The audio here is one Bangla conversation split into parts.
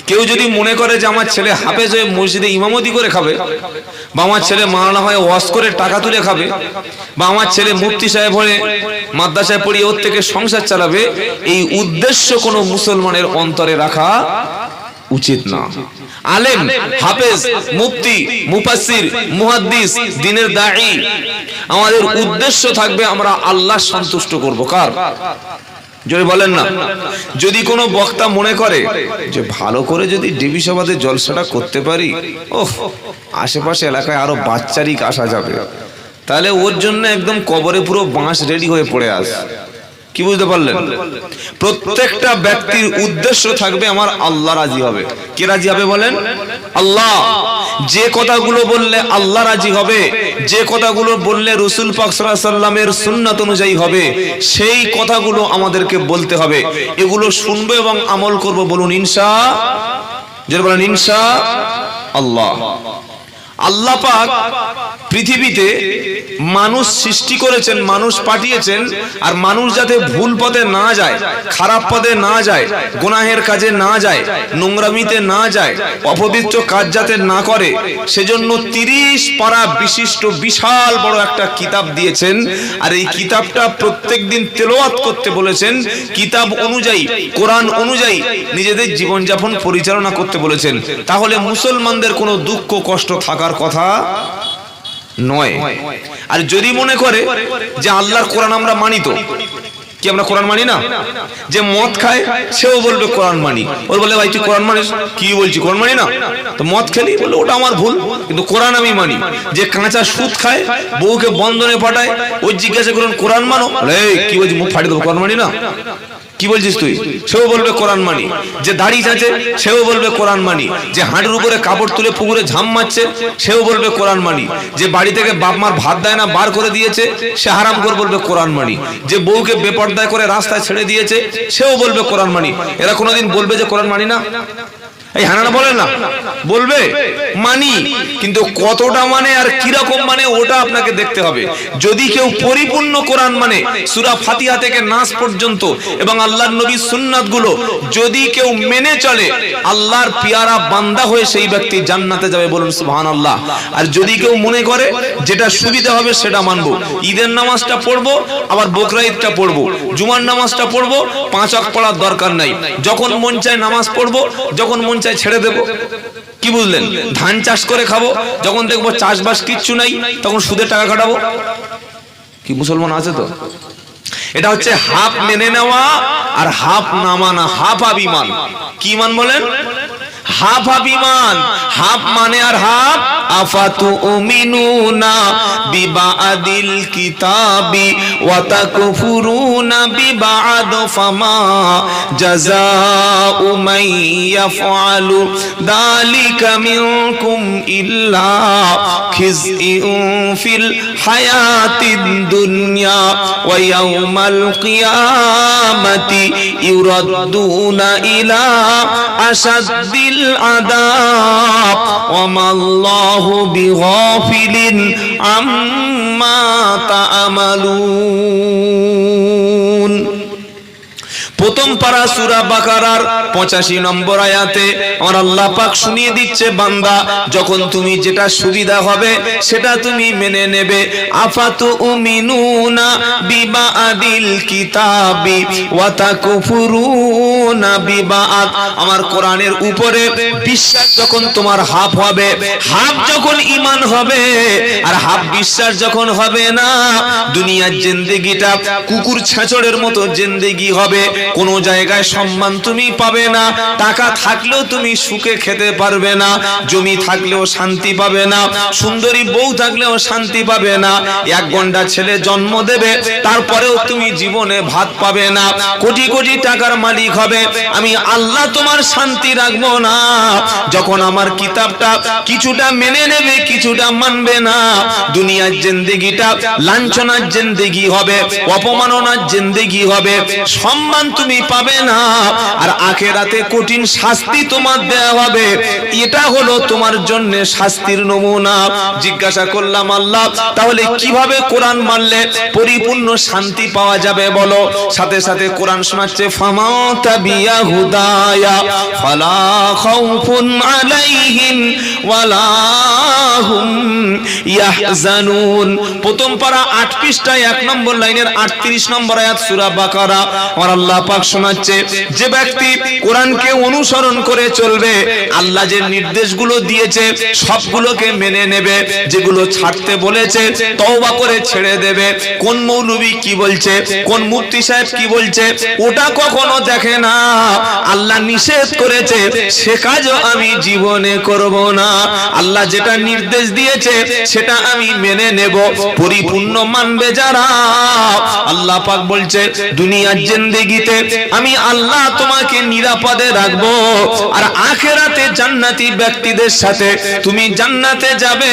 কেউ যদি মনে করে যে আমার ছেলে হাফেজ হয়ে মসজিদে ইমামতি করে খাবে, বা আমার ছেলে মাওলানা হয়ে ওয়াজ করে টাকা তুলে খাবে, বা আমার ছেলে মুফতি সাহেব হয়ে মাদ্রাসায় পড়িয়ে ওর থেকে সংসার চালাবে, এই উদ্দেশ্য কোনো মুসলমানের অন্তরে রাখা উচিত না। আলেম, হাফেজ, মুফতি, মুফাসসির, মুহাদ্দিস, দ্বীনের দাঈ, আমাদের উদ্দেশ্য থাকবে আমরা আল্লাহ সন্তুষ্ট করব। কার? যদি বলেন না, যদি কোনো বক্তা মনে করে যে ভালো করে যদি ডিবি সভাতে জলসাটা করতে পারি, ওহ আশেপাশে এলাকায় আরো বাচ্চারিক আসা যাবে, তাহলে ওর জন্য একদম কবরে পুরো বাঁশ রেডি হয়ে পড়ে আস। কি বুঝতে পারলেন? প্রত্যেকটা ব্যক্তির উদ্দেশ্য থাকবে আমার আল্লাহ রাজি হবে। কে রাজি হবে বলেন? আল্লাহ। যে কথাগুলো বললে আল্লাহ রাজি হবে, যে কথাগুলো বললে রাসূল পাক সাল্লাল্লাহু আলাইহি সাল্লামের সুন্নাত অনুযায়ী হবে, সেই কথাগুলো আমাদেরকে বলতে হবে। এগুলো শুনবো এবং আমল করব। বলুন ইনশাআল্লাহ। যারা বলেন ইনশাআল্লাহ। আল্লাহ পাক পৃথিবীতে মানুষ সৃষ্টি করেছেন, মানুষ পাঠিয়েছেন, আর মানুষ যাতে ভুল পথে না যায়, খারাপ পথে না যায়, গুনাহের কাজে না যায়, নোংরামিতে না যায়, অপবিত্র কাজ যাতে না করে, সেজন্য 30 পারা বিশিষ্ট বিশাল বড় একটা কিতাব দিয়েছেন। আর এই কিতাবটা প্রত্যেকদিন তেলাওয়াত করতে বলেছেন। কিতাব অনুযায়ী, কোরআন অনুযায়ী নিজেদের জীবনযাপন পরিচালনা করতে বলেছেন। তাহলে মুসলমানদের কোনো দুঃখ কষ্ট থাকার কথা নয়। আর যদি মনে করে যে আল্লাহর কোরআন আমরা মানি, তো কি আমরা কোরআন মানি না? যে মদ খায় সেও বলবে কোরআন মানি। ওর বলে ভাই তুই কোরআন মানিস? কি বলছি কোরআন মানি না? তো মদ খেলি বলে ওটা আমার ভুল, কিন্তু কোরআন আমি মানি। যে কাঁচা সুদ খায়, বউকে বন্ধনে পাঠায়, ওই জিজ্ঞাসা করুন কোরআন মানো? এই কি বলছি, মুখ ফাটিয়ে দেবো, কোরআন মানি না? কি বলছিস তুই? সেও বলবে কোরআন মানি। যে দাড়ি চাচে সেও বলবে কোরআন মানি। যে হাঁটুর উপরে কাপড় তুলে পুকুরে ঝাম মারছে সেও বলবে কোরআন মানি। যে বাড়ি থেকে বাপ মার ভাত দেয় না, বার করে দিয়েছে, সে হারাম করে বলবে কোরআন মানি। যে বউকে বেপরদায় করে রাস্তায় ছেড়ে দিয়েছে সেও বলবে কোরআন মানি। এরা কোনোদিন বলবে যে কোরআন মানি না? এই হানানা বলেন না, বলবে মানি। কিন্তু কতটা মানে আর কিরকম মানে ওটা আপনাকে দেখতে হবে। যদি কেউ পরিপূর্ণ কোরআন মানে, সূরা ফাতিহা থেকে নাস পর্যন্ত এবং আল্লাহর নবীর সুন্নাত গুলো যদি কেউ মেনে চলে, আল্লাহর পিয়ারা বান্দা হয়ে সেই ব্যক্তি জান্নাতে যাবে। বলুন সুবহানাল্লাহ। আর যদি কেউ মনে করে যেটা সুবিধা হবে সেটা মানবো, ঈদের নামাজটা পড়বো, আবার বকরা ঈদটা পড়বো, জুমার নামাজটা পড়বো, 5 ওয়াক্ত পড়ার দরকার নাই, যখন মন চায় নামাজ পড়বো, যখন মন চায় ছেড়ে দেবো। কি বুঝলেন? ধান চাষ করে খাবো, যখন দেখবো চাষবাস কিচ্ছু নাই তখন সুদের টাকা কাটাবো। কি মুসলমান আছে তো? এটা হচ্ছে হাফ মেনে নেওয়া আর হাফ না মানা, হাফ আবিমান। কি মান বলেন? হাফ আবিমান। হাফ মানে আর হাফ। আফাতু উমিনুনা বিবাদিল কিতাবি ওয়া তাকফুরুনা বিবাদ ফামা জাযাউ মান ইয়াফআলু যালিকা মিনকুম ইল্লা খিজইউন ফিল হায়াতিদ দুনিয়া ওয়া ইয়াউমাল কিয়ামাতি ইউরাদ্দুনা ইলা আশাদ্দিল আযাব ওয়া মাল্লাহু বিগাফিলিন আম্মা তা'মালুন। প্রথম পারা সূরা বাকারার 85 নম্বর আয়াতে আমার আল্লাহ পাক শুনিয়ে দিচ্ছে, বান্দা যখন তুমি যেটা সুবিধা হবে সেটা তুমি মেনে নেবে। আফাতু উমিনুনা বিবাদিল কিতাবি ওয়া তাকফুরুনা বিবাদ। আমার কোরআনের উপরে বিশ্বাস যখন তোমার হাফ হবে, হাফ যখন ঈমান হবে আর হাফ বিশ্বাস যখন হবে না, দুনিয়ার জিন্দেগিটা কুকুর ছাঁচড়ের মতো জিন্দেগি হবে। কোন জায়গায় সম্মান তুমি পাবে না, টাকা থাকলেও তুমি সুখে খেতে পারবে না, জমি থাকলেও শান্তি পাবে না, সুন্দরী বউ থাকলেও শান্তি পাবে না, 1 ঘন্টা ছেলে জন্ম দেবে তারপরেও তুমি জীবনে ভাত পাবে না, কোটি কোটি টাকার মালিক হবে, আমি আল্লাহ তোমার শান্তি রাখবো না। যখন আমার কিতাবটা কিছুটা মেনে নেবে, কিছুটা মানবে না, দুনিয়ার জিন্দেগিটা লাঞ্ছনার জিন্দেগি হবে, অপমাননার জিন্দেগি হবে, সম্মান তুমি তুমি পাবে না, আর আখিরাতে কঠিন শাস্তি তোমার দেওয়া হবে। এটা হলো তোমার জন্য শাস্তির নমুনা। জিজ্ঞাসা করলাম, আল্লাহ তাহলে কিভাবে কোরআন মানলে পরিপূর্ণ শান্তি পাওয়া যাবে বলো? সাথে সাথে কোরআন শোনাচ্ছে, ফামা তাবিয়া হুদায়া ফালা খাউফুন আলাইহিম ওয়ালা হুম ইয়াহজানুন। প্রথম পারা 8 পৃষ্ঠায় 1 নম্বর লাইনের 38 নম্বর আয়াত সূরা বাকারা। আর আল্লাহ পাক শোনাচ্ছে, যে ব্যক্তি কোরআনকে অনুসরণ করে চলবে, আল্লাহ যে নির্দেশগুলো দিয়েছে সবগুলোকে মেনে নেবে, যেগুলো ছাড়তে বলেছে তওবা করে ছেড়ে দেবে। কোন মৌলবী কি বলছে, কোন মুফতি সাহেব কি বলছে, ওটা কখনো দেখে না। আল্লাহ নিষেধ করেছে সে কাজও আমি জীবনে করব না। আল্লাহ যেটা নির্দেশ দিয়েছে সেটা আমি মেনে নেব। পরিপূর্ণ মানবে যারা, আল্লাহ পাক বলছে দুনিয়ার জিন্দেগিতে আমি আল্লাহ তোমাকে নিরাপদে রাখবো, আর আখিরাতে জান্নাতি ব্যক্তিদের সাথে তুমি জান্নাতে যাবে।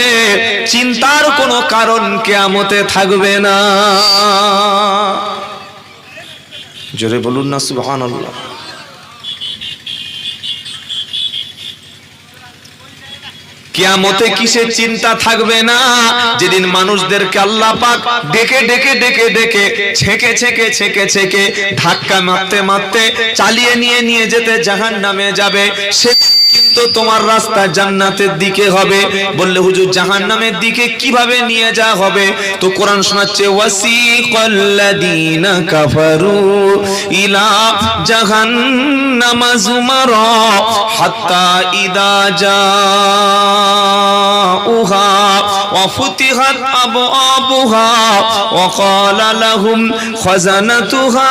চিন্তার কোনো কারণ কিয়ামতে থাকবে না। জোরে বলুন না সুবহানাল্লাহ। কিয়ামতে কিসের চিন্তা থাকবে না? যেদিন মানুষদেরকে আল্লাহ পাক ডেকে ডেকে ডেকে ডেকে ছেকে ছেকে ছেকে ছেকে ধাক্কা মারতে মারতে চালিয়ে নিয়ে যেতে জাহান্নামে যাবে। সে কিন্তু তোমার রাস্তা জান্নাতের দিকে হবে। বললে হুজুর জাহান্নামের দিকে কিভাবে নিয়ে যাওয়া হবে? তো কোরআন শোনাচ্ছে, ওয়াসিকাল্লাযীনা কাফারু ইলা জাহান্নামা যুমারা হাত্তা ইযা জাউহা ওয়া ফুতিহাত আবওয়াবুহা ওয়া ক্বালা লাহুম খাযানাতুহা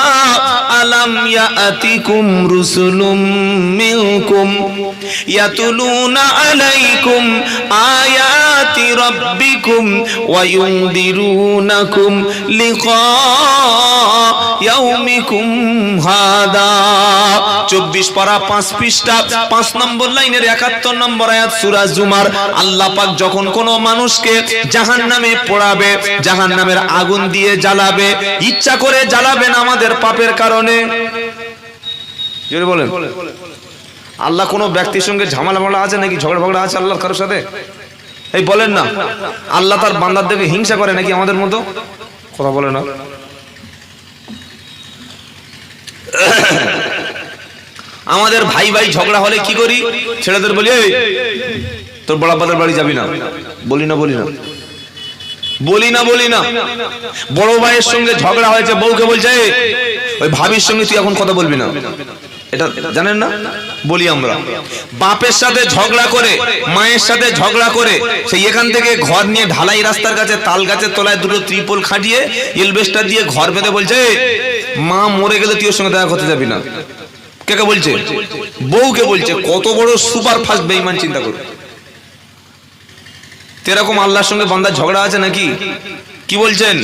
আলাম ইয়াতিকুম রুসুলুম মিনকুম ইয়াতুলুনা আলাইকুম আয়াতি রাব্বিকুম ওয়া ইউনদিরুনাকুম লিকা ইয়াউমিকুম হাদা। 24 পারা 5 পৃষ্ঠা 5 নম্বর লাইনের 71 নম্বর আয়াত সূরা জুমার। আল্লাহ পাক যখন কোন মানুষকে জাহান্নামে পোড়াবে, জাহান্নামের আগুন দিয়ে জ্বালাবে, ইচ্ছা করে জ্বালাবেন আমাদের পাপের কারণে। জোরে বলেন, আল্লাহ কোন ব্যক্তির সঙ্গে ঝামেলা মামলা আছে নাকি? ঝগড়া ফগড়া আছে আল্লাহর কারোর সাথে? এই বলেন না, আল্লাহ তার বান্দার দেখে হিংসা করে নাকি আমাদের মতো? কথা বলে না। আমাদের ভাই ভাই ঝগড়া হলে কি করি? ছেলেদের বলি, এই তোর বড় আব্বাদের বাড়ি যাবি না। বলি না বলি না বলি না বলি না। বড় ভাইয়ের সঙ্গে ঝগড়া হয়েছে, বউকে বলছে ওই ভাবির সঙ্গে তুই এখন কথা বলবি না। এটা জানেন না? বলি আমরা। বাপের সাথে ঝগড়া করে, মায়ের সাথে ঝগড়া করে, সেই এখান থেকে ঘর নিয়ে ঢালাই রাস্তার কাছে তাল গাছের তলায় দুটো ত্রিপল খাটিয়ে এলবেস্টার দিয়ে ঘর বেঁধে বলছে মা মরে গেলে তুই ওর সঙ্গে দেখা করতে যাবি না। কে কে বলছে? বউকে বলছে। কত বড় সুপার ফাস্ট বেঈমান, চিন্তা করো। এরকম আল্লাহর সঙ্গে বান্দার ঝগড়া আছে নাকি? কি বলছেন?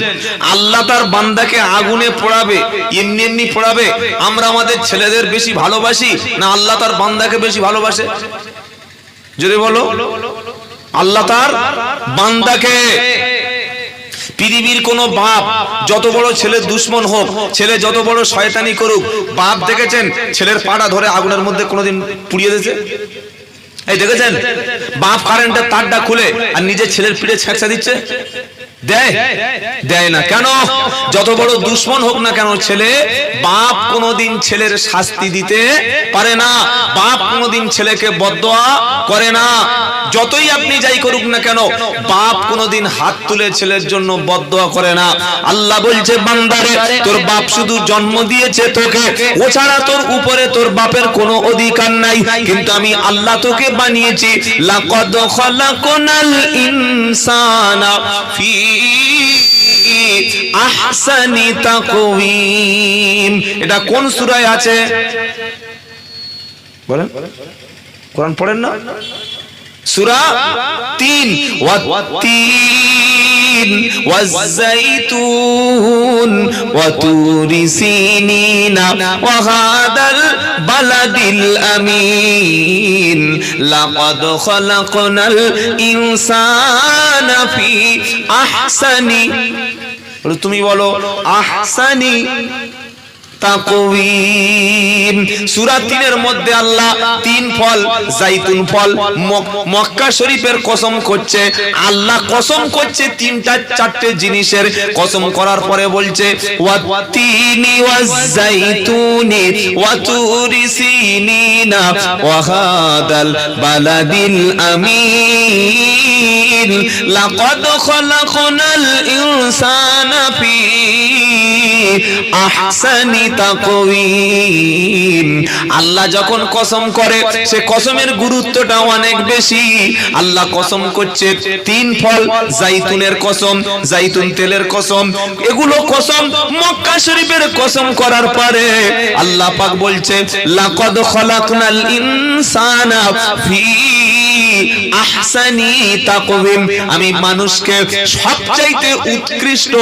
আল্লাহ তার বান্দাকে আগুনে পোড়াবে, এমনি এমনি পোড়াবে। আমরা আমাদের ছেলেদের বেশি ভালোবাসি না আল্লাহ তার বান্দাকে বেশি ভালোবাসে? যদি বলো, আল্লাহ তার বান্দাকে। পৃথিবীর কোন বাপ যত বড় ছেলের দুশ্মন হোক, ছেলে যত বড় শয়তানি করুক, বাপ দেখেছেন ছেলের পাটা ধরে আগুনের মধ্যে কোনোদিন পুড়িয়ে দিয়েছে? এই দেখেছেন? বাপ কারেন্টের তারটা খুলে আর নিজের ছেলের পিঠে ছ্যাঁচা দিচ্ছে? দেয়? দেয় না। কেন? যত বড় দুশ্মন হোক না কেন ছেলে, বাপ কোনোদিন ছেলের শাস্তি দিতে পারে না। বাপ কোনোদিন ছেলেকে বদদোয়া করে না। যতই আপনি যাই করুক না কেন, বাপ কোনোদিন হাত তুলে ছেলের জন্য বদদোয়া করে না। আল্লাহ বলছে, বান্দারে তোর বাপ শুধু জন্ম দিয়েছে তোকে, ও ছাড়া তোর উপরে তোর বাপের কোনো অধিকার নাই। কিন্তু আমি আল্লাহ তোকে বানিয়েছি। লাকাদ খালাকনাল ইনসানা ফি আহসানি তাকওয়িম। এটা কোন সূরায় আছে বলেন? কোরআন পড়েন না? সূরা 3। ওয়াত-তিন ওয়াজ-যাইতুন ওয়া তুরি সিনিনা ওয়া হাদাল বালাদিল আমিন লাকাদ খালাকনাল ইনসানা ফি আহসানি। তুমি বলো আহসানি তাকওয়িম। সূরা 3 এর মধ্যে আল্লাহ 3 ফল, জাইতুন ফল, মক্কা শরীফের কসম করছে। আল্লাহ কসম করছে 3-4টে জিনিসের কসম করার পরে বলছে ওয়াতিনি ওয়াজাইতুনি ওয়া তুরি সিনিনা ওয়া হাদাল বালাদিল আমিন লাকাদ খালাকনাল ইনসানা ফি আহসানি তাকওয়িম। আল্লাহ যখন কসম করে সে কসমের গুরুত্বটা অনেক বেশি। আল্লাহ কসম করছে 3 ফল, জাইতুনের কসম, জাইতুন তেলের কসম, এগুলো কসম মক্কা শরীফের কসম করার পরে আল্লাহ পাক বলছে লাকাদ খালাকনাল ইনসানা ফি আহসানি তাকওয়িম। আমি মানুষকে সবচাইতে উৎকৃষ্ট,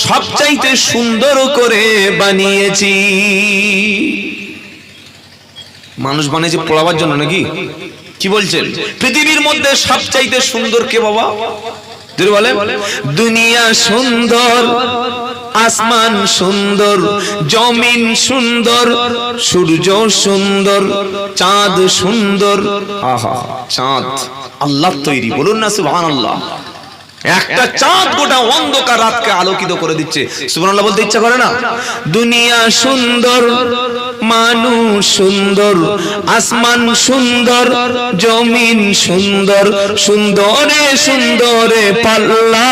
সবচাইতে সুন্দর করে বানিয়েছি। মানুষ বানিয়েছে পড়াবার জন্য নাকি? কি বলছেন? পৃথিবীর মধ্যে সবচাইতে সুন্দর কে বাবা? যদি বলে দুনিয়া সুন্দর, আসমান সুন্দর, জমিন সুন্দর, সূর্য সুন্দর, চাঁদ সুন্দর। আহা, চাঁদ আল্লাহ তৈরি, বলুন না সুবহানাল্লাহ। একটা চাঁদ গোটা অন্ধকার রাতকে আলোকিত করে দিচ্ছে। সুবহানাল্লাহ বলতে ইচ্ছা করে না? দুনিয়া সুন্দর, মানুষ সুন্দর, আসমান সুন্দর, জমিন সুন্দর, সুন্দরে সুন্দরে পাল্লা,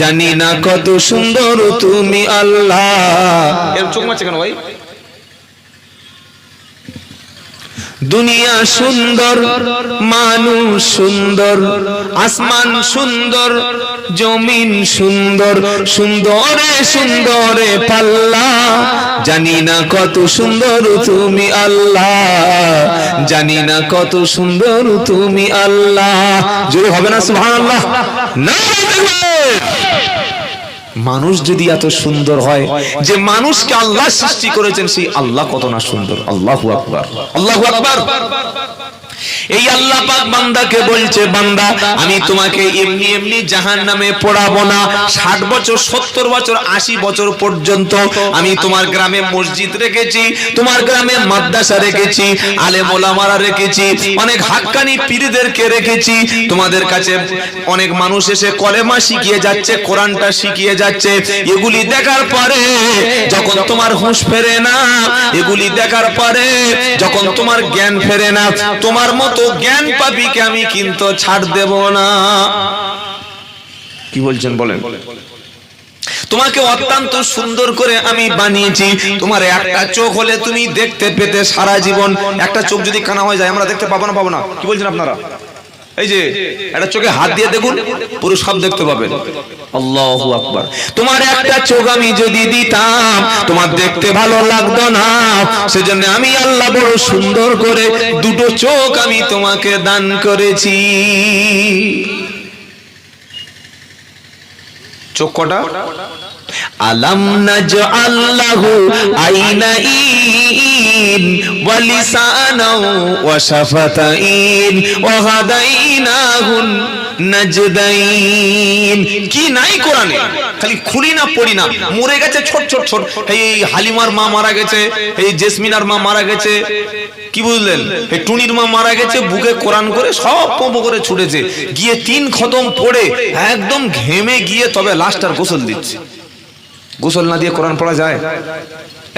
জানি না কত সুন্দর তুমি আল্লাহ। এর চোখ মারছে কেন ভাই? দুনিয়া সুন্দর, মানুষ সুন্দর, আসমান সুন্দর, জমিন সুন্দর, সুন্দরে সুন্দরে পাল্লা, জানি না কত সুন্দর তুমি আল্লাহ, জানি না কত সুন্দর তুমি আল্লাহ। জোরে হবে না সুবহানাল্লাহ? না, মানুষ যদি এত সুন্দর হয়, যে মানুষকে আল্লাহ সৃষ্টি করেছেন সেই আল্লাহ কত না সুন্দর। আল্লাহু আকবার, আল্লাহু আকবার। এই আল্লাহ পাক বান্দাকে বলছে, বান্দা আমি তোমাকে এমনি এমনি জাহান্নামে পোড়াবো না। 60 বছর, 70 বছর, 80 বছর পর্যন্ত আমি তোমার গ্রামে মসজিদ রেখেছি, তোমার গ্রামে মাদ্রাসা রেখেছি, আলেম ওলামারা রেখেছি, অনেক হাক্কানি পীরদেরকে রেখেছি। তোমাদের কাছে অনেক মানুষ এসে কলেমা শিখিয়ে যাচ্ছে, কোরআনটা শিখিয়ে যাচ্ছে। এগুলি দেখার পরে যখন তোমার হুঁশ ফেরে না, এগুলি দেখার পরে যখন তোমার জ্ঞান ফেরে না, তোমার মতো জ্ঞান পাপীকে আমি কিন্তু ছাড় দেব না। কি বলছেন বলেন? তোমাকে অত্যন্ত সুন্দর করে আমি বানিয়েছি। তোমার একটা চোখ হলে তুমি দেখতে পেতে সারা জীবন। একটা চোখ যদি কানা হয়ে যায় আমরা দেখতে পাবো না, পাবো না? কি বলছেন আপনারা? এই যে একটা চোখে হাত দিয়ে দেখুন, পুরো সব দেখতে পাবেন। আল্লাহু আকবার। তোমার একটা চোখ আমি যদি দিতাম তোমার দেখতে ভালো লাগতো না, সেজন্য আমি আল্লাহ বড় সুন্দর করে 2টো চোখ আমি তোমাকে দান করেছি। চোখ কটা? আলাম নাজআল লাহু আইনাইন ওয়া লিসানাও ওয়া শাফাতাইন ওয়া হাদাইনাহুন নাজদাইন। কি নাই কোরআনে? খালি খুলি না পড়ি না। মরে গেছে ছোট ছোট ছোট, এই হালিমার মা মারা গেছে, এই জেসমিনার মা মারা গেছে, কি বুঝলেন? এই টুনির মা মারা গেছে, বুকে কোরআন করে সব পম্প করে ছুটেছে, গিয়ে 3 খতম পড়ে একদম ঘেমে গিয়ে তবে লাস্টার গোসল দিচ্ছে। গোসল না দিয়ে কোরআন পড়া যায়?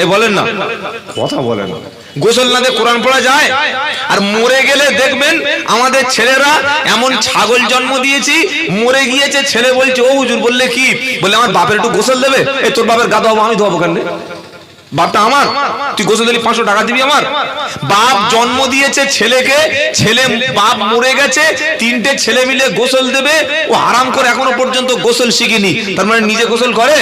এই বলেন না, কথা বলেন। গোসল না দিয়ে কোরআন পড়া যায়? আর মরে গেলে দেখবেন আমাদের ছেলেরা এমন ছাগল জন্ম দিয়েছি, মরে গিয়েছে, ছেলে বলছে ও হুজুর, বললে কি? বলে আমার বাপের একটু গোসল দেবে। এই তোর বাপের গা ধোয়াবো, আমি ধোয়াবো কেন? বাপটা আমার, তুই গোসল দিলি 500 টাকা দিবি আমার? বাপ জন্ম দিয়েছে ছেলেকে, ছেলে বাপ মরে গেছে, 3টে ছেলে মিলে গোসল দেবে। ও হারাম করে এখনো পর্যন্ত গোসল শিখিনি, তার মানে নিজে গোসল করে?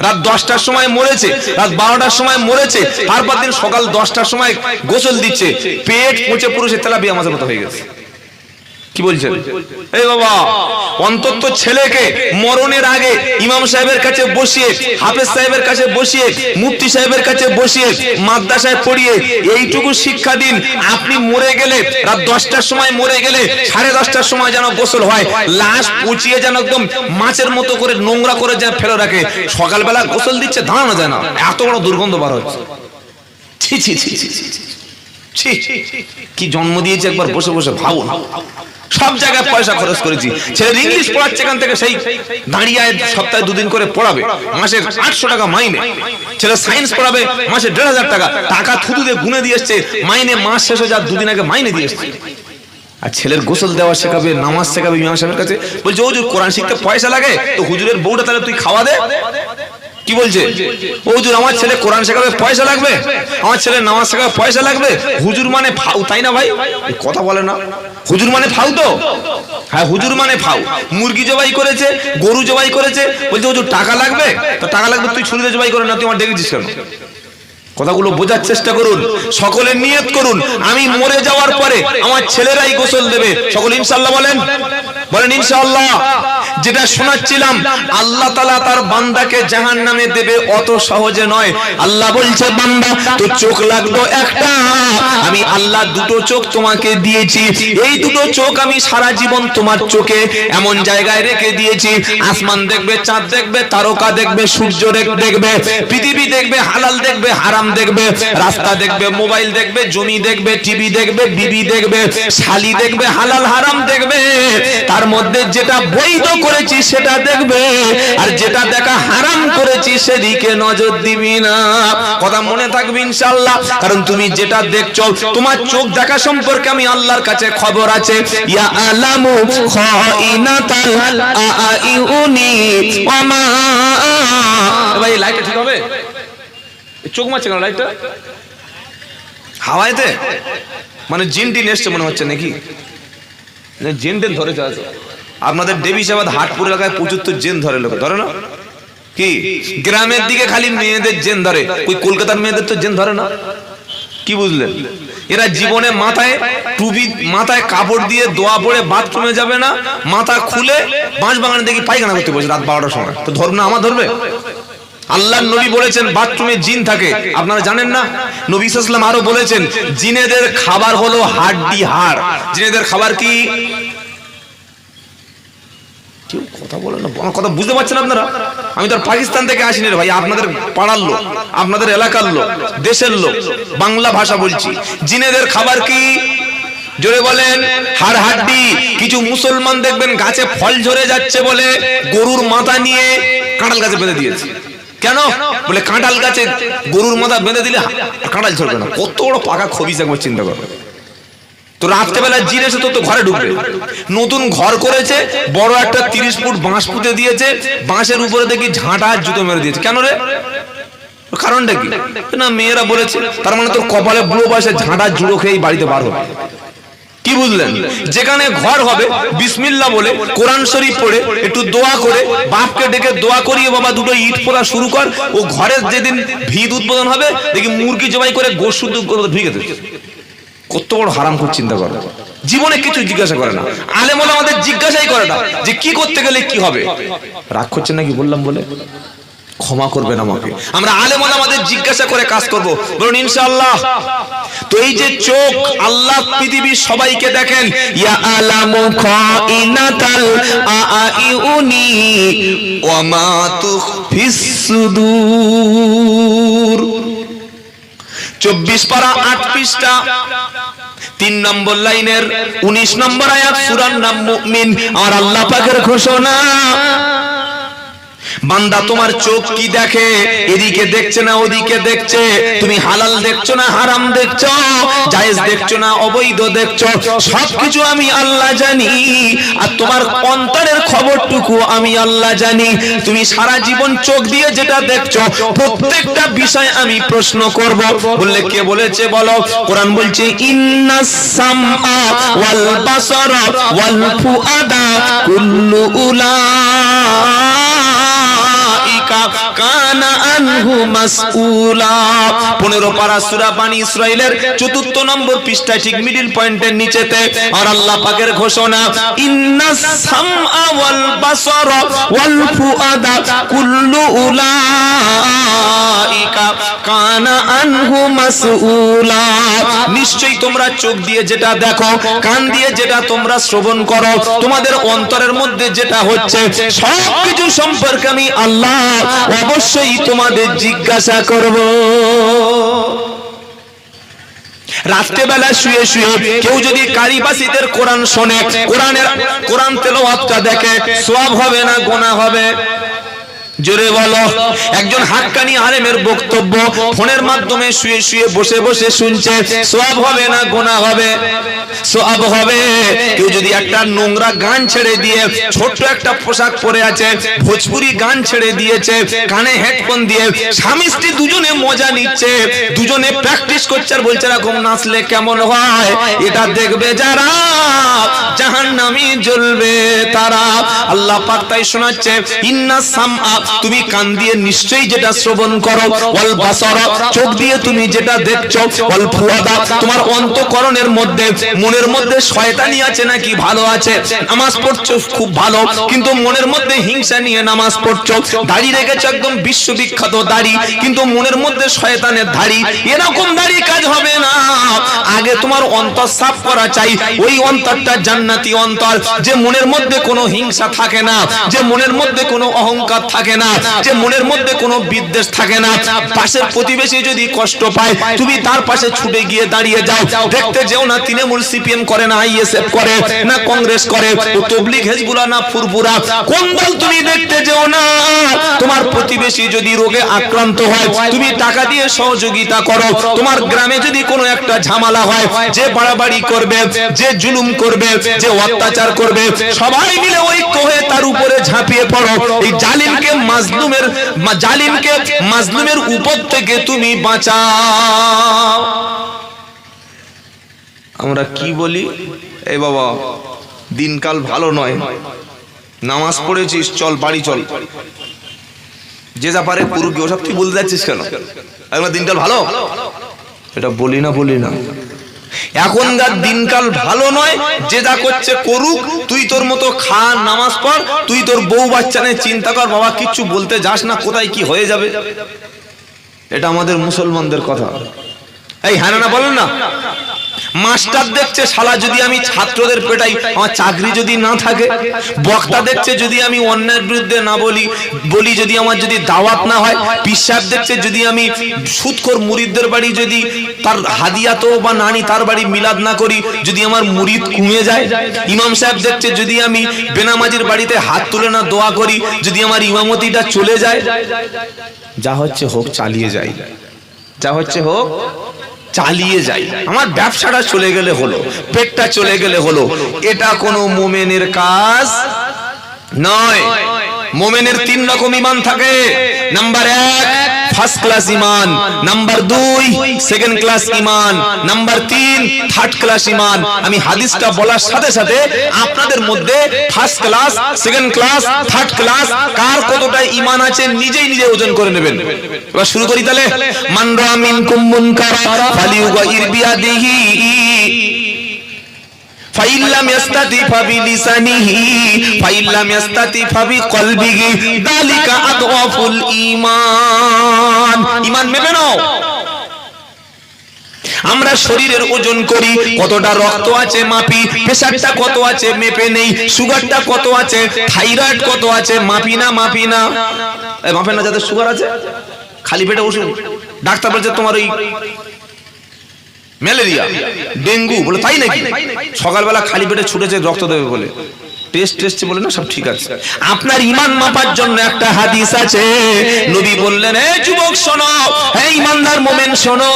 রাত 10টার সময় মরেছে, রাত 12টার সময় মরেছে, তারপর দিন সকাল 10টার সময় গোসল দিচ্ছে, পেট পচে পুরো সে তেলাপিয়া মাছের মতো হয়ে গেছে। কি বলছেন? এই বাবা, অন্তত ছেলেকে মরণের আগে ইমাম সাহেবের কাছে বসিয়ে, হাফেজ সাহেবের কাছে বসিয়ে, মুফতি সাহেবের কাছে বসিয়ে, মাদ্রাসায় পড়িয়ে এইটুকু শিক্ষা দিন। আপনি মরে গেলে রাত 10টার সময় মরে গেলে 10:30টার সময় যেন গোসল হয়, লাশ পচিয়ে যেন একদম মাছের মতো করে নোংরা করে যেন ফেলে রাখে। সকালবেলা গোসল দিচ্ছে, দাঁড়ানো যায় না, এত বড় দুর্গন্ধ বার হচ্ছে। ছি ছি ছি ছি ছি, কি জন্ম দিয়েছে একবার বসে বসে ভাবুন। সব জায়গায় পয়সা খরচ করেছি। ছেলে ইংলিশ পড়াচ্ছে এখান থেকে, সেই দাঁড়িয়ে সপ্তাহে 2 দিন করে পড়াবে, মাসে 800 টাকা মাইনে। ছেলে সায়েন্স পড়াবে, মাসে 1500 টাকা। টাকা থুতু দিয়ে গুনে দিয়ে এসছে, মাইনে মাস শেষ হয়ে যা 2 দিন আগে মাইনে দিয়ে এসছে। আর ছেলের গোসল দেওয়া শেখাবে, নামাজ শেখাবে ইমাম সাহেবের কাছে। বলছে হুজুর কোরআন শিখতে পয়সা লাগে, তো হুজুরের বউটা তাহলে তুই খাওয়া দে। কি বলছে? হুজুর আমার ছেলে কোরআন শেখাবে, পয়সা লাগবে, আমার ছেলে নামাজ শেখাবে, পয়সা লাগবে। হুজুর মানে ফাউ, তাই না ভাই? কথা বলে না, হুজুর মানে ফাউ তো? হ্যাঁ, হুজুর মানে ফাউ। মুরগি জবাই করেছে, গরু জবাই করেছে, বলছে হুজুর টাকা লাগবে। তো টাকা লাগবে, তুই ছুরিতে জবাই করে না, তুই আমার ডেকেছিস কেন? কথাগুলো বোঝার চেষ্টা করুন। সকলে নিয়ত করুন, আমি মরে যাওয়ার পরে আমার ছেলেরাই গোসল দেবে। সকলে ইনশাআল্লাহ বলেন, বলেন ইনশাআল্লাহ। যেটা শোনাচ্ছিলাম, আল্লাহ তাআলা তার বান্দাকে জাহান্নামে দেবে অত সহজে নয়। আল্লাহ বলছে, বান্দা তোর চোখ লাগলো একটা, আমি আল্লাহ 2টো চোখ তোমাকে দিয়েছি। এই 2টো চোখ আমি সারা জীবন তোমার চোখে এমন জায়গায় রেখে দিয়েছি, আসমান দেখবে, চাঁদ দেখবে, তারকা দেখবে, সূর্য দেখবে, পৃথিবী দেখবে, হালাল দেখবে, হারাম দেখবে, রাস্তা দেখবে, মোবাইল দেখবে, জমি দেখবে, টিভি দেখবে, বিবি দেখবে, শালি দেখবে, হালাল হারাম দেখবে। তার মধ্যে যেটা বৈধ করেছি সেটা দেখবে, আর যেটা দেখা হারাম করেছি সেদিকে নজর দিবি না। কথা মনে থাকবে ইনশাআল্লাহ। কারণ তুমি যেটা দেখছো, তোমার চোখ দেখা সম্পর্কে আমি আল্লাহর কাছে খবর আছে। ইয়া আলামু খাইনাতাল আইউনি ওয়া মা। ভাই লাইটটা ঠিক হবে? চোখ মারছে কেন লাইটটা? হাওয়াইতে মানে জিন টিন এসছে মনে হচ্ছে নাকি? জিন টিন ধরেছে আছে আপনাদের দেবীসাবাদ হাটপুর এলাকায় প্রচুর তো জেন ধরে, লোকে ধরে না কি? গ্রামের দিকে খালি মেয়েদের জেন ধরে, ওই কলকাতার মেয়েদের তো জেন ধরে না। কি বুঝলেন? এরা জীবনে মাথায় টুপি, মাথায় কাপড় দিয়ে দোয়া পড়ে বাথরুমে যাবে না, মাথা খুলে বাঁশ বাগানে দেখি পায়খানা করতে বসে রাত 12টার সময়। তো ধরবে না? আমার ধরবে? আল্লাহর নবী বলেছেন বাথরুমে জিন থাকে, আপনারা জানেন না? নবী সাল্লাল্লাহু আলাইহি ওয়াসাল্লাম আরো বলেছেন, জিনেদের খাবার হলো হাড্ডি, হাড়। জিনেদের খাবার কি? কেউ কথা বলেন না, আমার কথা বুঝতে পারছেন আপনারা? আমি তো আর পাকিস্তান থেকে আসিনি রে ভাই, আপনাদের পাড়ার লোক, আপনাদের এলাকার লোক, দেশের লোক, বাংলা ভাষা বলছি। জিনেদের খাবার কি? জোরে বলেন। হাড়, হাড্ডি। কিছু মুসলমান দেখবেন গাছে ফল ঝরে যাচ্ছে বলে গরুর মাথা নিয়ে কাঁঠাল গাছে বেঁধে দিয়েছে। কেন? বলে কাঁঠাল গাছে গরুর মাথা বেঁধে দিলে কাঁঠাল ঝরবে না। কত বড় পাকা খবিস, একবার চিন্তা করো। তো রাত্রেবেলা জিন এসে তো ঘরে ঢুকবে। নতুন ঘর করেছে, বড় একটা 30 ফুট বাঁশ পুঁতে দিয়েছে, বাঁশের উপরে দেখি ঝাঁটা জুতো মেরে দিয়েছে। কেন রে? কারণটা কি? না মেয়েরা বলেছে। তার মানে তোর কপালে বুড়ো বয়সে ঝাঁটা জুড়ো খেয়ে বাড়িতে বার হবে। কি বুঝলেন? যেখানে ঘর হবে বিসমিল্লাহ বলে, কোরআন শরীফ পড়ে, একটু দোয়া করে, বাপকে ডেকে দোয়া করিয়ে বাবা 2টো ইট পোড়া শুরু কর। ও ঘরের যেদিন ভিত উদ্বোধন হবে দেখি মুরগি জবাই করে গোশ শুদ্ধ ঢুকে দেবে। কত বড় হারাম খুব চিন্তা করে। জীবনে কিছু জিজ্ঞাসা করে না, আলেম ওলামা আমাদের জিজ্ঞাসাই করে না যে কি করতে গেলে কি হবে। রাগ করছেন নাকি বললাম বলে? ক্ষমা করবেন আমাকে। আমরা আলেম ওলামা আমাদের জিজ্ঞাসা করে কাজ করব, বলুন ইনশাআল্লাহ। তো এই যে চোখ, আল্লাহ পৃথিবীর সবাইকে দেখেন। ইয়া আলামু খাইনাতাল আইউনি ওয়া মা তুখফিস সুদূর। 24 পারা 8 পৃষ্ঠা 3 নম্বর লাইনের 19 নম্বর আয়াত, সূরার নাম মুমিন। আর আল্লাহ পাকের ঘোষণা, বান্দা তোমার চোখ কি দেখে? এদিকে দেখছে না ওদিকে দেখছে? তুমি হালাল দেখছো না হারাম দেখছো? জায়েজ দেখছো না অবৈধ দেখছো? সবকিছু আমি আল্লাহ জানি। আর তোমার অন্তরের খবরটুকু আমি আল্লাহ জানি। তুমি সারা জীবন চোখ দিয়ে যেটা দেখছো, প্রত্যেকটা বিষয় আমি প্রশ্ন করব। বললে কে বলেছে বলো? কোরআন বলছে, ইন্নাস সামআ ওয়াল বাসারা ওয়াল ফুআদা কুল্লু উলাইকা কানা আনহু মাসউলা। 15 পারা সূরা বানী ইসরাইলের 4 নম্বর পৃষ্ঠায় ঠিক মিডল পয়েন্টের নিচেতে আর আল্লাহ পাকের ঘোষণা, ইন্নাস সামআ ওয়াল বাসারা ওয়াল ফুআদা কুল্লু উলাইকা কানা আনহু মাসউলা। নিশ্চয়ই তোমরা চোখ দিয়ে যেটা দেখো, কান দিয়ে যেটা তোমরা শ্রবণ করো, তোমাদের অন্তরের মধ্যে যেটা হচ্ছে, সবকিছু সম্পর্কে আমি আল্লাহ অবশ্যই তোমাদের জিজ্ঞাসা করব। রাত্রেবেলা শুয়ে শুয়ে কেউ যদি কারিবাসীদের কোরআন শোনে, কোরআন তেলাওয়াতটা দেখে, সওয়াব হবে না গুনাহ হবে? জোরে বলো। একজন হাক্কানি আলেমের বক্তব্য ফোনের মাধ্যমে শুয়ে শুয়ে বসে বসে শুনছে, সওয়াব হবে না গুনাহ হবে? সওয়াব হবে। কেউ যদি একটা নোংরা গান ছেড়ে দিয়ে ছোট্ট একটা পোশাক পরে আছে, ভোজপুরি গান ছেড়ে দিয়েছে, কানে হেডফোন দিয়ে স্বামী স্ত্রী দুজনে মজা নিচ্ছে, দুজনে প্র্যাকটিস করছে আর বলছে এরকম নাচলে কেমন হয়, এটা দেখবে যারা জাহান্নামী জ্বলবে তারা। আল্লাহ পাক তাই শোনাচ্ছে, ইন্নাস সামআ, তুমি কান দিয়ে নিশ্চয়ই যেটা শ্রবণ করো, ওয়াল বাসারা, চোখ দিয়ে তুমি যেটা দেখছো, ওয়াল ফুআদা, তোমার অন্তঃকরণের মধ্যে, মনের মধ্যে শয়তানি আছে নাকি ভালো আছে? নামাজ পড়ছো খুব ভালো, কিন্তু মনের মধ্যে হিংসা নিয়ে নামাজ পড়ছো, দাড়ি রেখেছো একদম বিশ্ববিখ্যাত দাড়ি, কিন্তু মনের মধ্যে শয়তানের দাড়ি, এরকম দাড়ি কাজ হবে না। আগে তোমার অন্তর সাফ করা চাই, ওই অন্তরটা জান্নাতি অন্তর, যে মনের মধ্যে কোনো হিংসা থাকে না, যে মনের মধ্যে কোনো অহংকার থাকে না, যে মনের মধ্যে কোনো বিদ্বেষ থাকে না। পাশের প্রতিবেশী যদি কষ্ট পায়, তুমি তার পাশে ছুটে গিয়ে দাঁড়িয়ে যাও। দেখতে যেও না তৃণমূল সিপিএম করে না আইএসএফ করে না কংগ্রেস করে, তবলিগ হেজবুল্লাহ না ফুরফুরা, কোন দল তুমি দেখতে যেও না। তোমার প্রতিবেশী যদি রোগে আক্রান্ত হয়, তুমি টাকা দিয়ে সহযোগিতা করো। তোমার গ্রামে যদি কোনো একটা ঝামেলা হয়, যে বাড়াবাড়ি করবে, যে জুলুম করবে, যে অত্যাচার করবে, সবাই মিলে ঐক্য হয়ে তার উপরে ঝাঁপিয়ে পড়ো। এই জালিমকে মাজলুমের উপর থেকে তুমি বাঁচাও। আমরা কি বলি, এই বাবা দিনকাল ভালো নয়, নামাজ পড়েছিস চল বাড়ি চল, যে যা পারে পুরো কি, ওসব তুই বলতে যাচ্ছিস কেন? আমরা দিনকাল ভালো, এটা বলি না। এখনকার দিনকাল ভালো নয়, যে যা করছে করুক, তুই তোর মতো খা, নামাজ পড়, তুই তোর বউ বাচ্চা নিয়ে চিন্তা কর, বাবা কিচ্ছু বলতে যাস না, কোথায় কি হয়ে যাবে। এটা আমাদের মুসলমানদের কথা। এই হ্যাঁ না বলেন না? মাস্টার দেখছে শালা যদি আমি ছাত্রদের পেটাই, আমার চাকরি যদি না থাকে। বক্তা দেখছে যদি আমি অন্যায়ের বিরুদ্ধে না বলি যদি আমার যদি দাওয়াত না হয়। পীর সাহেব দেখছে যদি আমি সুদখোর মুরিদদের বাড়ি যদি তার হাদিয়াত বা নানি তার বাড়ি মিলাদ না করি, যদি আমার মুরিদ কমে যায়। ইমাম সাহেব দেখছে যদি আমি বেনামাজির বাড়িতে হাত তুলে না দোয়া করি, যদি আমার ইমামতিটা চলে যায়। যা হচ্ছে হোক, চালিয়ে যাই, যা হচ্ছে হোক চালিয়ে যাই, আমার ব্যবসাটা চলে গেলে হলো, পেটটা চলে গেলে হলো। এটা কোনো মুমিনের কাজ নয়। মুমিনের 3 রকম ঈমান থাকে। নাম্বার 1 ফার্স্ট ক্লাস ঈমান, নাম্বার 2 সেকেন্ড ক্লাস ঈমান, নাম্বার 3 থার্ড ক্লাস ঈমান। আমি হাদিসটা বলার সাথে সাথে আপনাদের মধ্যে first class, second class, third class কার কতটা ঈমান আছে নিজে ওজন করে নেবেন। এবার শুরু করি তাহলে। মান রা মিনকুম মুনকারা ফালিয়ুগাইর বিয়াদিহি ফাইল্লাম ইয়াস্তাতি ফাবিলিসানিহি ফাইল্লাম ইয়াস্তাতি ফাবিকলবিহি যালিকা আদওয়াফুল ঈমান। ঈমান মেপে নাও। আমরা শরীরের ওজন করি, কতটা রক্ত আছে মাপি, প্রেসারটা কত আছে মেপে নেই, সুগারটা কত আছে, থাইরয়েড কত আছে মাপি না। মাপে না যাদের সুগার আছে, খালি পেটে ওষুধ, ডাক্তার বলছে তোমার ওই ম্যালেরিয়া ডেঙ্গু, বলে তাই নাকি? সকালবেলা খালি পেটে ছুটেছে রক্ত দেবে বলে, টেস্ট বলে না সব ঠিক আছে। আপনার ঈমান মাপার জন্য একটা হাদিস আছে। নবী বললেন, এই যুবক শোনো, হে ঈমানদার মুমিন শোনো,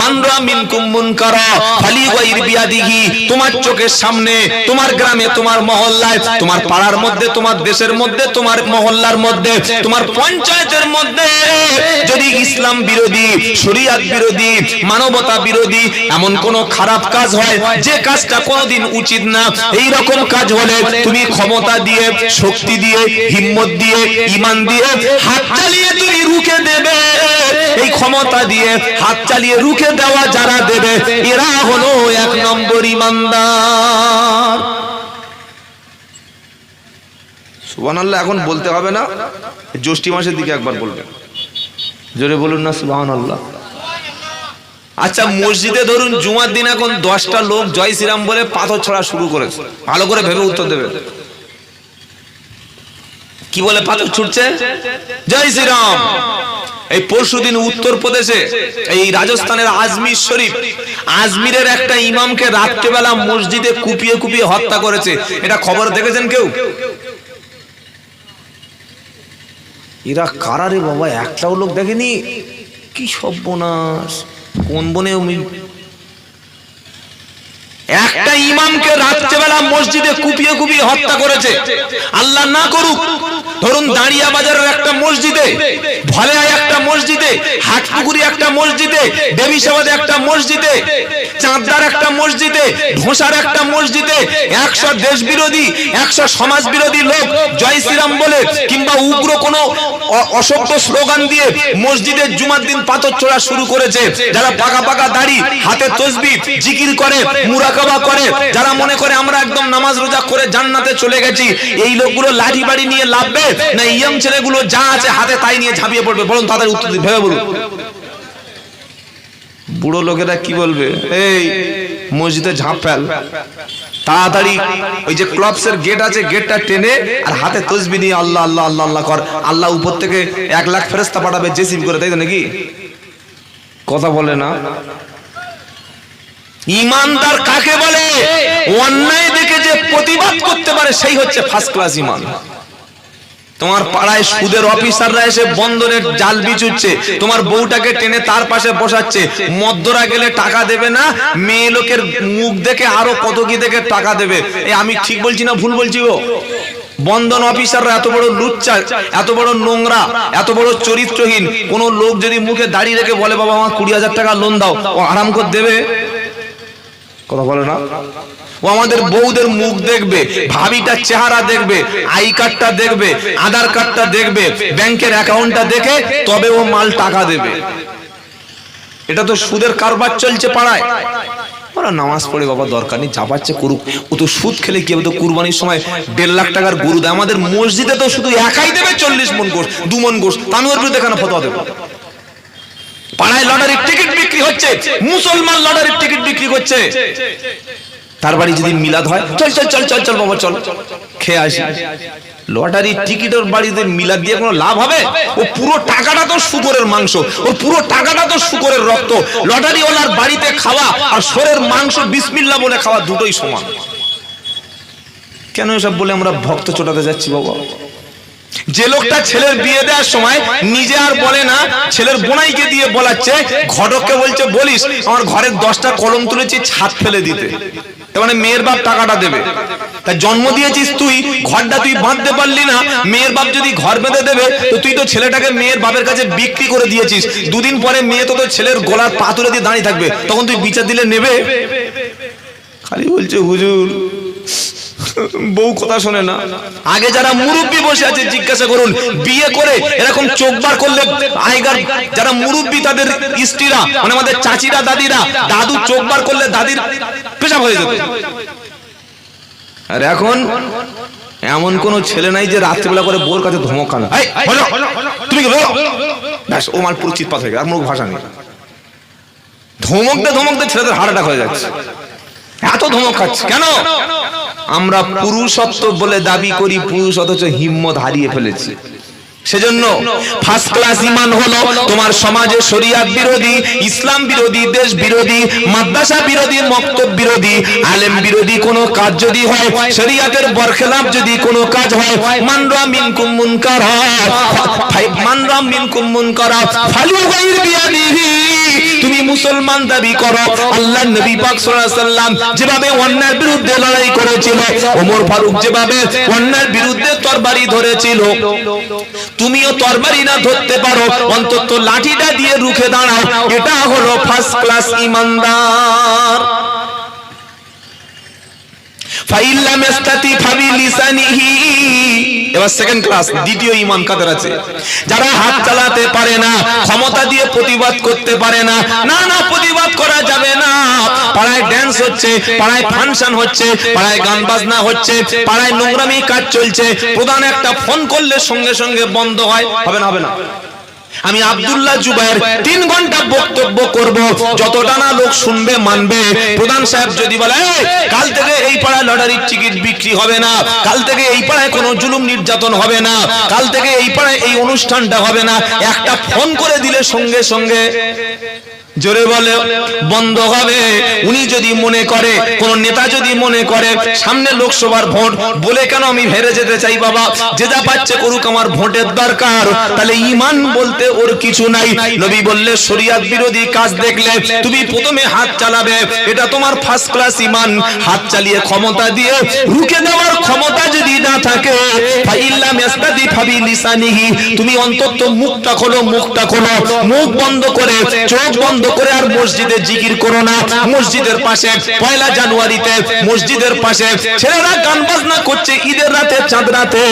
মান রা মিনকুম মুনকারা ফালিয়ুগাইর বিয়াদিহি। তোমার চোখের সামনে, তোমার গ্রামে, তোমার মহল্লায়, তোমার পাড়ার মধ্যে, তোমার দেশের মধ্যে, তোমার মহল্লার মধ্যে, তোমার পঞ্চায়েতের মধ্যে যদি ইসলাম বিরোধী, শরিয়ত বিরোধী, মানবতা বিরোধী এমন কোন খারাপ কাজ হয়, যে কাজটা কোনোদিন উচিত না, এই রকম কাজ হলে তুমি ক্ষমতা দিয়ে, শক্তি দিয়ে, হিম্মত দিয়ে, ঈমান দিয়ে হাত চালিয়ে তুমি রুখে দেবে। এই ক্ষমতা দিয়ে হাত চালিয়ে রুখে দেওয়া যারা দেবে এরা হলো 1 নম্বর ঈমানদার। সুবহানাল্লাহ এখন বলতে হবে না, জ্যৈষ্ঠী মাসের দিকে একবার বলবেন, জোরে বলুন না সুবহানাল্লাহ। আচ্ছা মসজিদে ধরুন জুমার দিন এখন 10টা লোক জয় শ্রীরাম বলে পাথর ছড়া শুরু করেছে, ভালো করে ভেবে উত্তর দেবে। কি বলে পাথর ছুটছে? জয় শ্রীরাম। এই পরশুদিন উত্তরপ্রদেশে এই রাজস্থানের আজমির শরীফ, আজমিরের একটা ইমামকে রাত্রেবেলা মসজিদে কুপিয়ে কুপিয়ে হত্যা করেছে। এটা খবর দেখেছেন কেউ? এরা কারা রে বাবা, একটাও লোক দেখেনি? কি সর্বনাশ! কোন বনে একটা ইমামকে রাত্রেবেলা মসজিদে কুপিয়ে কুপিয়ে হত্যা করেছে। আল্লাহ না করুক ধরুন দাঁড়িয়া বাজারের একটা মসজিদে, ভলেয়ায় একটা মসজিদে, হাটপুকুরি একটা মসজিদে, দেবীসভাতে একটা মসজিদে, চাঁদদার একটা মসজিদে, ঢোসার একটা মসজিদে 100 দেশ বিরোধী, 100 সমাজ বিরোধী লোক জয় শ্রীরাম বলে কিংবা উগ্র কোনো অসভ্য স্লোগান দিয়ে মসজিদে জুমার দিন পাথর ছোড়া শুরু করেছে। যারা পাকা পাকা দাড়ি, হাতে তসবিহ, জিকির করে, মুরাকাবা করে, যারা মনে করে আমরা একদম নামাজ রোজা করে জান্নাতে চলে গেছি, এই লোকগুলো লাঠি বাড়ি নিয়ে লাভবে না ইয়ং ছেলেগুলো যা আছে হাতে তাই নিয়ে ঝাঁপিয়ে পড়বে? বলুন তাদের উত্তর ভেবে বলুন। বুড়ো লোকেরা কি বলবে? এই মসজিদে ঝাঁপ ফেল, তাড়াতাড়ি ওই যে ক্লাবসের গেট আছে গেটটা টেনে আর হাতে তসবিহ নিয়ে আল্লাহ আল্লাহ আল্লাহ আল্লাহ কর, আল্লাহ উপর থেকে 1 লাখ ফেরেশতা পাঠাবে জেসিম করে, তাই তো নাকি? কথা বলে না। ঈমানদার কাকে বলে? অন্যায় দেখে যে প্রতিবাদ করতে পারে সেই হচ্ছে ফার্স্ট ক্লাস ঈমান। তোমার পাড়ায় সুদের অফিসাররা এসে বন্ধনের জাল বিছুচ্ছে, তোমার বউটাকে টেনে তার পাশে বসাচ্ছে, মদ্যরা গেলে টাকা দেবে না, মেয়ে লোকের মুখ দেখে আরো কত কি দেখে টাকা দেবে। এই আমি ঠিক বলছি না ভুল বলছি গো? বন্ধন অফিসাররা এত বড় লুচ্চা, এত বড় নোংরা, এত বড় চরিত্রহীন। কোন লোক যদি মুখে দাড়ি রেখে বলে বাবা আমার 20,000 টাকা লোন দাও, ও আরাম করে দেবে? কথা বলে না। ও আমাদের বউদের মুখ দেখবে, ভাবিটার চেহারা দেখবে, আই কার্ডটা দেখবে, আধার কার্ডটা দেখবে, ব্যাংকের অ্যাকাউন্টটা দেখে তবে ও মাল টাকা দেবে। এটা তো সুদের কারবার চলছে পাড়ায়। ওরা নামাজ পড়ে বাবা দরকার নেই, যা পাচ্ছে করুক, ও তো সুদ খেলে কি হবে? তো কুরবানির সময় 1.5 লাখ টাকার গরু দেয়। আমাদের মসজিদে তো শুধু একাই দেবে 40 মন গোশ, 2 মন গোশ। আমি ওর বিরুদ্ধে কেন ফতোয়া দেব? পাড়ায় লটারির টিকিট বিক্রি হচ্ছে, মুসলমান লটারির টিকিট বিক্রি করছে। তার বাড়ি যদি মিলাদ হয়, চল চল চল চল চল বাবা চল খেয়ে আসি। লটারির টিকিটের বাড়িতে মিলাদ দিয়ে কোনো লাভ হবে? ও পুরো টাকাটা তো শুকরের মাংস, ওর পুরো টাকাটা তো শুকরের রক্ত। লটারি ওনার বাড়িতে খাওয়া আর শোরের মাংস বিসমিল্লাহ বলে খাওয়া দুটোই সমান। কেন এসব বলে আমরা ভক্ত চোটাতে যাচ্ছি বাবা? যে লোকটা ছেলের বিয়ে দেওয়ার সময় নিজে আর বলে না, ছেলের বোনাইকে দিয়ে বলাচ্ছে, ঘটককে বলছে বলিস আমার ঘরের 10টা কলম তুলেছি ছাদ ফেলে দিতে, তার মানে মেয়ের বাপ টাকাটা দেবে। তা জন্ম দিয়েছিস তুই, ঘরটা তুই বাঁধতে পারলি না, মেয়ের বাপ যদি ঘর বেঁধে দেবে তো তুই তো ছেলেটাকে মেয়ের বাপের কাছে বিক্রি করে দিয়েছিস। 2 দিন পরে মেয়ে তো তোর ছেলের গলার পা তুলে দিয়ে দাঁড়িয়ে থাকবে, তখন তুই বিচার দিলে নেবে? খালি বলছে হুজুর বউ কথা শোনে না। আগে যারা মুরব্বী বসে আছে জিজ্ঞাসা করুন, বিয়ে করে এরকম চোখ বার করলে আগেকার যারা মুরব্বী তাদের স্ত্রীরা, মানে আমাদের চাচিরা, দাদিরা, দাদু চোখ বার করলে দাদির পেশাব হয়ে যেত। আর এখন এমন কোন ছেলে নাই যে রাত্রিবেলা করে বউর কাছে ধমক খানা, তুমি কি বলো, ব্যাস ও মাল পুরো চিৎপাত হয়ে গেল, আর মুখ ভাষা নেই। ধমকতে ধমকতে ছেলেদের হার্ট অ্যাটাক হয়ে যাচ্ছে, এত ধমক খাচ্ছে কেন? আমরা পুরুষত্ব বলে দাবি করি, পুরুষ অথচ হিম্মত হারিয়ে ফেলেছি। সেজন্য ফার্স্ট ক্লাস ঈমান হলো তোমার সমাজে শরিয়াত বিরোধী, ইসলাম বিরোধী, দেশ বিরোধী, মাদ্রাসা বিরোধী, মক্তব বিরোধী, আলেম বিরোধী কোনো কাজ যদি হয়, শরিয়াতের বরখেলাফ যদি কোনো কাজ হয়, মান রা মিনকুম মুনকারা ফালিয়ুগাইর বিয়াদিহি, তুমি মুসলমান দাবি করো। আল্লাহর নবী পাক সাল্লাল্লাহু আলাইহি ওয়াসাল্লাম যেভাবে অন্যায়ের বিরুদ্ধে লড়াই করেছিল, ওমর ফারুক যেভাবে অন্যায়ের বিরুদ্ধে তরবারি ধরেছিল, তুমিও তরবারি না ধরতে পারো, অন্তত লাঠিটা দিয়ে রুখে দাঁড়াও। এটা হলো ফার্স্ট ক্লাস ঈমানদার। ফাইল্লাম ইস্তাতি ফাবিলিসানিহি। এবার সেকেন্ড ক্লাস, দ্বিতীয় ঈমান কাদের আছে? যারা হাত চালাতে পারে না, ক্ষমতা দিয়ে প্রতিবাদ করতে পারে না। না না, প্রতিবাদ করা যাবে না। পাড়ায় ড্যান্স হচ্ছে, পাড়ায় ফাংশন হচ্ছে, পাড়ায় গান বাজনা হচ্ছে, পাড়ায় নোংরামি কাজ চলছে, প্রধান একটা ফোন করলে সঙ্গে সঙ্গে বন্ধ হয়। হবে না? হবে না? আমি আব্দুল্লাহ জুবায়ের 3 ঘন্টা বক্তব্য করব, যতটা না লোক শুনবে মানবে। প্রধান সাহেব যদি বলে কাল থেকে এই পাড়ায় লটারির টিকিট বিক্রি হবে না, কাল থেকে এই পাড়ায় কোনো জুলুম নির্যাতন হবে না, কাল থেকে এই পাড়ায় এই অনুষ্ঠানটা হবে না, একটা ফোন করে দিলে সঙ্গে সঙ্গে জোরে বলে বন্ধ হবে। উনি যদি মনে করে, কোন নেতা যদি মনে করে সামনে লোকসভার ভোট, বলে কেন আমি হেরে যেতে চাই বাবা, যে যা পাচ্ছে করুক, আমার ভোটের দরকার, তাহলে ঈমান বলতে ওর কিছু নাই। নবী বললে শরিয়ত বিরোধী কাজ দেখলে তুমি প্রথমে হাত চালাবে, এটা তোমার ফার্স্ট ক্লাস ঈমান। হাত চালিয়ে ক্ষমতা দিয়ে রুখে দেওয়ার ক্ষমতা যদি না থাকে, ফাইল্লাম ইস্তাদি ফাবিলিসানিহি, তুমি অন্তত মুখটা খোলো, মুখটা খোলো, মুখ বন্ধ করে, চোখ বন্ধ করে আর মসজিদে জিকির করো না। মসজিদের পাশে 1 জানুয়ারিতে মসজিদের পাশে ছেলেরা গান বাজনা করছে, ঈদের রাতে, চাঁদ রাতে,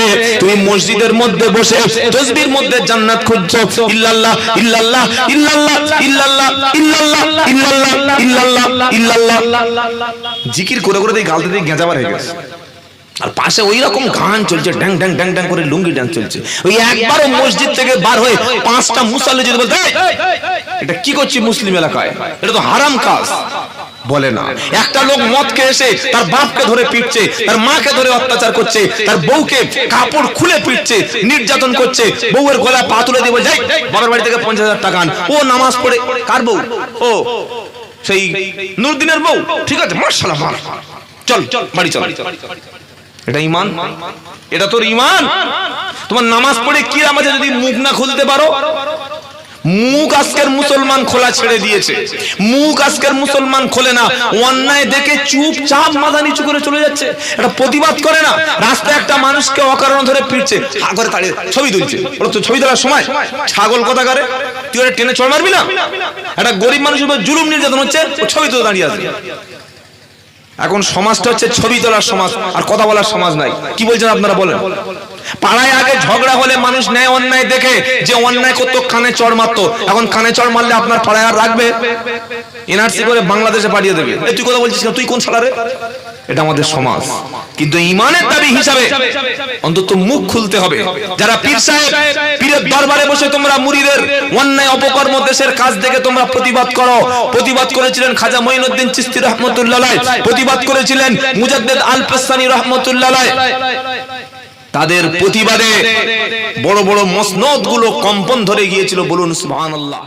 তুমি মসজিদের মধ্যে বসে তাসবিহর মধ্যে জান্নাত খুঁজছো। ইল্লাল্লাহ ইল্লাল্লাহ ইল্লাল্লাহ ইল্লাল্লাহ ইল্লাল্লাহ ইল্লাল্লাহ ইল্লাল্লাহ ইল্লাল্লাহ জিকির করে করে এই গালতে দিয়ে গেঁজাবার হয়ে গেছে। আর পাশে ওই রকম গান চলছে, ড্যাং ড্যাং ড্যাং ড্যাং করে লুঙ্গি ডান্স চলছে। ওই একবারও মসজিদ থেকে বার হয়ে 5টা মুসল্লি যদি বলতে এটা কি করছি মুসলিম এলাকায়, এটা তো হারাম কাজ, বলে না। একটা লোক মদ খেয়ে এসে তার বাপকে ধরে পিটছে, তার মাকে ধরে অত্যাচার করছে, তার বউকে কাপড় খুলে পিটছে, নির্যাতন করছে, বউয়ের গলায় পা তুলে দিয়ে বলে যাই বাবার বাড়ি থেকে 50,000 টাকা আন। ও নামাজ পড়ে, কার বউ? ও সেই নুরুদ্দিনের বউ। ঠিক আছে, মাশাআল্লাহ, চল চল বাড়ি চল। এটা ঈমান? এটা তোর ঈমান? তোমার নামাজ পড়ে কি আমাদের যদি মুখ না খুলতে পারো? মুখ আজকের মুসলমান খোলা ছেড়ে দিয়েছে, মুখ আজকের মুসলমান খোলে না। অন্যায় দেখে চুপচাপ মাথা নিচু করে চলে যাচ্ছে, এটা প্রতিবাদ করে না। রাস্তায় একটা মানুষকে অকারণ ধরে ফিরছে, হা করে তাড়িয়ে ছবি তুলছে। বলো তো ছবি তোলার সময় ছাগল কথা করে তুই ওটা টেনে চড় মারবি না? একটা গরিব মানুষের উপর জুলুম নির্যাতন হচ্ছে, ও ছবি তুলে দাঁড়িয়ে আছে। এখন সমাজটা হচ্ছে ছবি তোলার সমাজ, আর কথা বলার সমাজ নাই। কি বলছেন আপনারা বলেন? পাড়ায় আগে ঝগড়া হলে মানুষ ন্যায় অন্যায় দেখে যে অন্যায় করতো কানে চড় মারতো, এখন কানে চড় মারলে আপনার পাড়ায় আর রাখবে? এনআরসি করে বাংলাদেশে পাঠিয়ে দেবে। তুই কথা বলছিস না, তুই কোন সালারে? এটা আমাদের সমাজ। কিন্তু ঈমানের দাবি হিসাবে অন্তত মুখ খুলতে হবে। যারা পীর সাহেব, পীরের দরবারে বসে তোমরা মুরিদের অন্যায় অপকর্ম দেশের কাজ দেখে তোমরা প্রতিবাদ করো। প্রতিবাদ করেছিলেন খাজা মঈনুদ্দিন চিশতি রহমাতুল্লাহ আলাইহি, প্রতিবাদ করেছিলেন মুজাদ্দিদ আল পেসানি রহমাতুল্লাহ আলাইহি। তাদের প্রতিবাদে বড় বড় মসনদ গুলো কম্পন ধরে গিয়েছিল। বলুন সুবহানাল্লাহ।